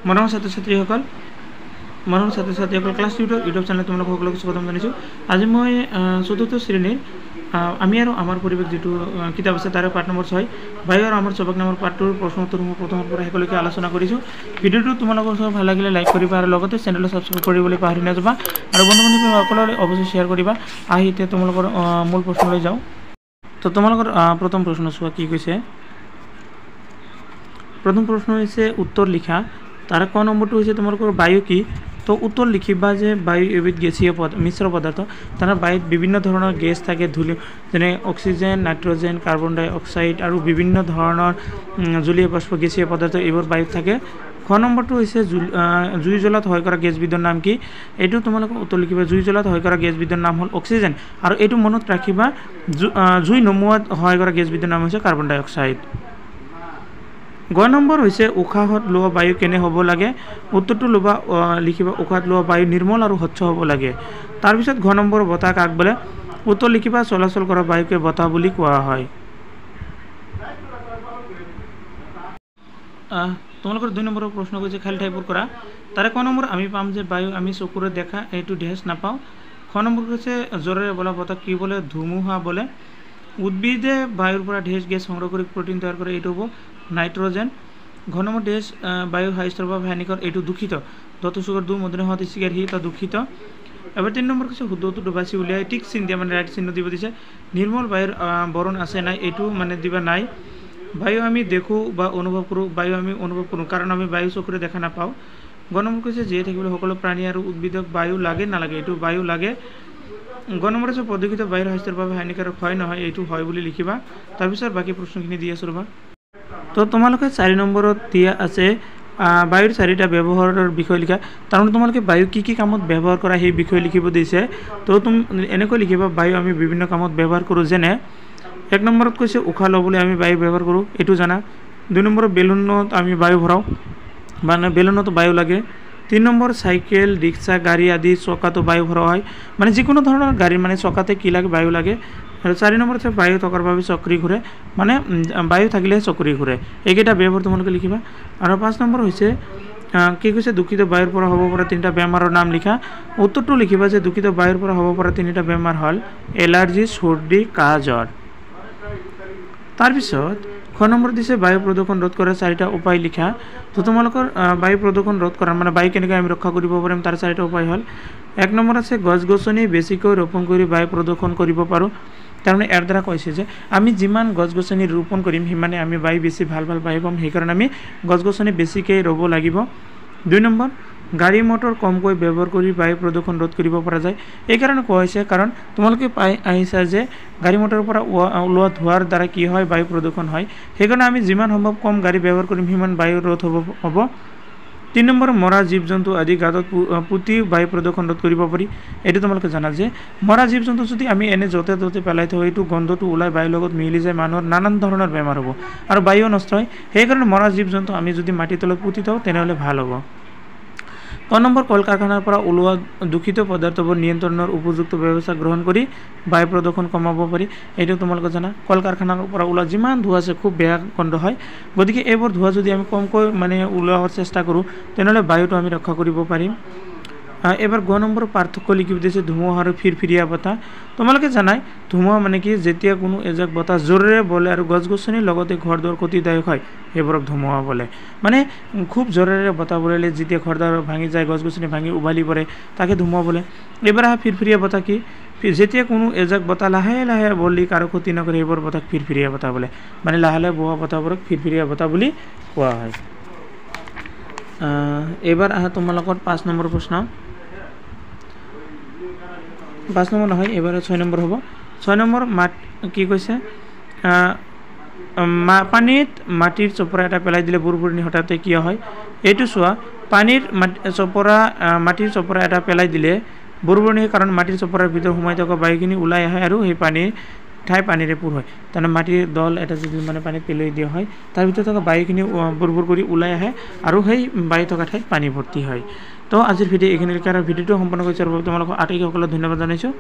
মৰমৰ ছাত্ৰ-ছাত্ৰীসকল class YouTube channel তোমালোক সকলোকে স্বাগতম জনাইছোঁ। আজি মই চতুৰ্থ শ্ৰেণীৰ আমি আৰু আমাৰ পৰিৱেশ যিটো কিতাপ আছে তাৰে পাঠ নম্বৰ 6 বায়ু আৰু আমাৰ চৌপাশ নামৰ পাঠটোৰ প্ৰশ্ন উত্তৰসমূহ প্ৰথমৰ পৰা শেষলৈকে আলোচনা কৰিছোঁ। ভিডিঅ'টো তোমালোকৰ ওচৰত ভাল লাগিলে লাইক কৰিবা আৰু লগতে চেনেলটো ছাবস্ক্ৰাইব কৰিবলৈ পাহৰি নাযাবা আৰু বন্ধু-বান্ধৱীসকললৈ অৱশ্যেই শ্বেয়াৰ কৰিবা। আহি এতিয়া তোমালোকৰ মূল প্ৰশ্নলৈ যাওঁ। তো তোমালোকৰ প্ৰথম প্ৰশ্ন চোৱা কি কৈছে। প্ৰথম প্ৰশ্ন হৈছে উত্তৰ লিখা। তাৰ ক নম্বৰটা হচ্ছে তোমালোকৰ বায়ু কি। তো উত্তর লিখিবা যে বায়ু এবিধ গেছীয় মিশ্র পদার্থ। তার বায়ুত বিভিন্ন ধরনের গেছ থাকে ধূলি যেনে অক্সিজেন, নাইট্রোজেন, কার্বন ডাই অক্সাইড আৰু বিভিন্ন ধৰণৰ জলীয় বাষ্প গেছীয় পদাৰ্থ এইবোৰ বায়ুত থাকে। খ নম্বৰটো হৈছে জুই জ্বলাত সহায় কৰা গেছবিধৰ নাম কি। এইটো তোমালোকে উত্তৰ লিখিবা জুই জ্বলাত সহায় কৰা গেছবিধৰ নাম হ'ল অক্সিজেন আৰু এইটো মনত ৰাখিবা জুই নমুৱাত সহায় কৰা গেছবিধৰ নাম হৈছে কাৰ্বন ডাই অক্সাইড। গ নম্বৰ হৈছে উশাহত লোৱা বায়ু কেনে হ'ব লাগে। উত্তৰটো লিখিবা উশাহত লোৱা বায়ু নিৰ্মল আৰু স্বচ্ছ হ'ব লাগে। তাৰপিছত ঘ নম্বৰ বতাহ কাক বোলে। উত্তৰ লিখিবা চলাচল কৰা বায়ুকে বতাহ বুলি কোৱা হয়। তোমালোকৰ 2 নম্বৰৰ প্ৰশ্ন কৈছে খালী ঠাইবোৰ কৰা। তাৰে ক নম্বৰ আমি পাম যে বায়ু আমি চকুৰে দেখা এইটো ডেছ নাপাওঁ। খ নম্বৰ কৈছে জোৰেৰে বলা বতাহ কি বোলে ধুমুহা বোলে। উদ্ভিদে বায়ুৰ পৰা ঢেছ গেছ সংগ্ৰহ কৰি প্ৰটিন তৈয়াৰ কৰে এইটো হ'ব নাইট্ৰোজেন। ঘ নম্বৰ ডেছ বায়ু স্বাস্থ্যৰ বাবে হানিকৰ এইটো দূষিত। দত সুগৰ দু মধুৰ হওঁতে চিগাৰ সি এটা দূষিত। এবাৰ 3 নম্বৰ কৈছে শুদ্ধটো ডুবাইছে উলিয়াই টিক চিন দিয়া মানে ৰাইট চিহ্ন দিব দিছে। নিৰ্মল বায়ুৰ বৰণ আছে নাই এইটো মানে দিবা নাই। বায়ু আমি দেখোঁ বা অনুভৱ কৰোঁ বায়ু আমি অনুভৱ কৰোঁ কাৰণ আমি বায়ু চকুৰে দেখা নাপাওঁ। গ নম্বৰ কৈছে জীয়াই থাকিবলৈ সকলো প্ৰাণী আৰু উদ্ভিদক বায়ু লাগে নালাগে এইটো বায়ু লাগে। গ নম্বৰ হৈছে প্ৰদূষিত বায়ুৰ স্বাস্থ্যৰ বাবে হানিকাৰক হয় নহয় এইটো হয় বুলি লিখিবা। তাৰপিছত বাকী প্ৰশ্নখিনি দি আছোঁ ৰ'বা। তো তোমালোকে 4 নম্বৰত দিয়া আছে বায়ুৰ 4টা ব্যৱহাৰৰ বিষয়ে লিখা। তাৰমানে তোমালোকে বায়ু কি কি কামত ব্যৱহাৰ কৰা সেই বিষয়ে লিখিব দিছে। তো তুমি এনেকৈ লিখিবা বায়ু আমি বিভিন্ন কামত ব্যৱহাৰ কৰোঁ যেনে 1 নম্বৰত কৈছে উশাহ ল'বলৈ আমি বায়ু ব্যৱহাৰ কৰোঁ এইটো জানা। 2 নম্বৰত বেলুনত আমি বায়ু ভৰাওঁ মানে বেলুনতো বায়ু লাগে। 3 নম্বৰ চাইকেল ৰিক্সা গাড়ী আদি চকাতো বায়ু ভৰোৱা হয় মানে যিকোনো ধৰণৰ গাড়ী মানে চকাতে কি লাগে বায়ু লাগে। আৰু 4 নম্বৰত হৈছে বায়ু থকাৰ বাবে চক্ৰী ঘূৰে মানে বায়ু থাকিলে চক্ৰী ঘূৰে। এইকেইটা ব্যৱহাৰ তোমালোকে লিখিবা। আৰু 5 নম্বৰ হৈছে কি কৈছে দূষিত বায়ুৰ পৰা হ'ব পৰা 3টা বেমাৰৰ নাম লিখা। উত্তৰটো লিখিবা যে দূষিত বায়ুৰ পৰা হ'ব পৰা 3টা বেমাৰ হ'ল এলাৰ্জি চৰ্দি কাহ জ্বৰ। তাৰপিছত খ নম্বৰ দিছে বায়ু প্ৰদূষণ ৰোধ কৰাৰ 4টা উপায় লিখা। তো তোমালোকৰ বায়ু প্ৰদূষণ ৰোধ কৰাৰ মানে বায়ু কেনেকৈ আমি ৰক্ষা কৰিব পাৰিম তাৰ 4টা উপায় হ'ল 1 নম্বৰ আছে গছ গছনি বেছিকৈ ৰোপণ কৰি বায়ু প্ৰদূষণ কৰিব পাৰোঁ। তাৰমানে ইয়াৰ দ্বাৰা কৈছে যে আমি যিমান গছ গছনি ৰোপণ কৰিম সিমানে আমি বায়ু বেছি ভাল বায়ু পাম সেইকাৰণে আমি গছ গছনি বেছিকৈ ৰুব লাগিব। 2 নম্বৰ গাড়ী মটৰ কমকৈ ব্যৱহাৰ কৰি বায়ু প্ৰদূষণ ৰোধ কৰিব পৰা যায়। এইকাৰণে কোৱা হৈছে কাৰণ তোমালোকে পাই আহিছা যে গাড়ী মটৰৰ পৰা ওলোৱা ধোঁৱাৰ দ্বাৰা কি হয় বায়ু প্ৰদূষণ হয়। সেইকাৰণে আমি যিমান সম্ভৱ কম গাড়ী ব্যৱহাৰ কৰিম সিমান বায়ু ৰোধ হ'ব। 3 নম্বৰ মৰা জীৱ জন্তু আদি গাঁতত পুতি বায়ু প্ৰদূষণ ৰোধ কৰিব পাৰি। এইটো তোমালোকে জানা যে মৰা জীৱ জন্তু যদি আমি এনে য'তে ত'তে পেলাই থওঁ এইটো গন্ধটো ওলাই বায়ুৰ লগত মিলি যায় মানুহৰ নানান ধৰণৰ বেমাৰ হ'ব আৰু বায়ু নষ্ট হয়। সেইকাৰণে মৰা জীৱ জন্তু আমি যদি মাটিৰ তলত পুতি থওঁ তেনেহ'লে ভাল হ'ব। 5 নম্বৰ কল কাৰখানাৰ পৰা ওলোৱা দূষিত পদাৰ্থবোৰ নিয়ন্ত্ৰণৰ উপযুক্ত ব্যৱস্থা গ্ৰহণ কৰি বায়ু প্ৰদূষণ কমাব পাৰি। এইটো তোমালোকে জানা কল কাৰখানাৰ পৰা ওলোৱা যিমান ধোঁৱা আছে খুব বেয়া গন্ধ হয়। গতিকে এইবোৰ ধোঁৱা যদি আমি কমকৈ মানে ওলোৱাৰ চেষ্টা কৰোঁ তেনেহ'লে বায়ুটো আমি ৰক্ষা কৰিব পাৰিম। এবাৰ গ নম্বৰ পাৰ্থক্য লিখিব দিছে ধুমুহা আৰু ফিৰফিৰিয়া বতাহ। তোমালোকে জানাই ধুমুহা মানে কি যেতিয়া কোনো এজাক বতাহ জোৰেৰে বলে আৰু গছ গছনিৰ লগতে ঘৰ দুৱাৰ ক্ষতিদায়ক হয় সেইবোৰক ধুমুহা বোলে। মানে খুব জোৰেৰে বতাহ বলিলে যেতিয়া ঘৰ দুৱাৰ ভাঙি যায় গছ গছনি ভাঙি উভালি পৰে তাকে ধুমুহা বোলে। এবাৰ ফিৰফিৰিয়া বতাহ কি যেতিয়া কোনো এজাক বতাহ লাহে লাহে বলি কাৰো ক্ষতি নকৰে সেইবোৰ বতাহ ফিৰফিৰিয়া বতাহ বোলে। মানে লাহে লাহে বহা বতাহবোৰক ফিৰফিৰিয়া বতাহ বুলি কোৱা হয়। এবাৰ তোমালোকৰ 5 নম্বৰ প্ৰশ্ন 5 নম্বৰ নহয় এবাৰ 6 নম্বৰ হ'ব। 6 নম্বৰ কি কৈছে পানীত মাটিৰ চপৰা এটা পেলাই দিলে বুৰবুৰণি হঠাতে কিয় হয়। এইটো চোৱা পানীৰ মাটিৰ চপৰা এটা পেলাই দিলে বুৰবুৰণি কাৰণ মাটিৰ চপৰাৰ ভিতৰত সোমাই থকা বায়ুখিনি ওলাই আহে আৰু সেই পানীৰে পূৰ হয়। তাৰমানে মাটিৰ দল এটা যদি মানে পানীত পেলাই দিয়া হয় তাৰ ভিতৰত থকা বায়ুখিনি বুৰবুৰ কৰি ওলাই আহে আৰু সেই বায়ু থকা ঠাইত পানী ভৰ্তি হয়। তো আজিৰ ভিডিঅ' এইখিনিলৈকে আৰু ভিডিঅ'টো সম্পূৰ্ণ কৰিছে আৰু তোমালোকক আটাইসকলক ধন্যবাদ জনাইছোঁ।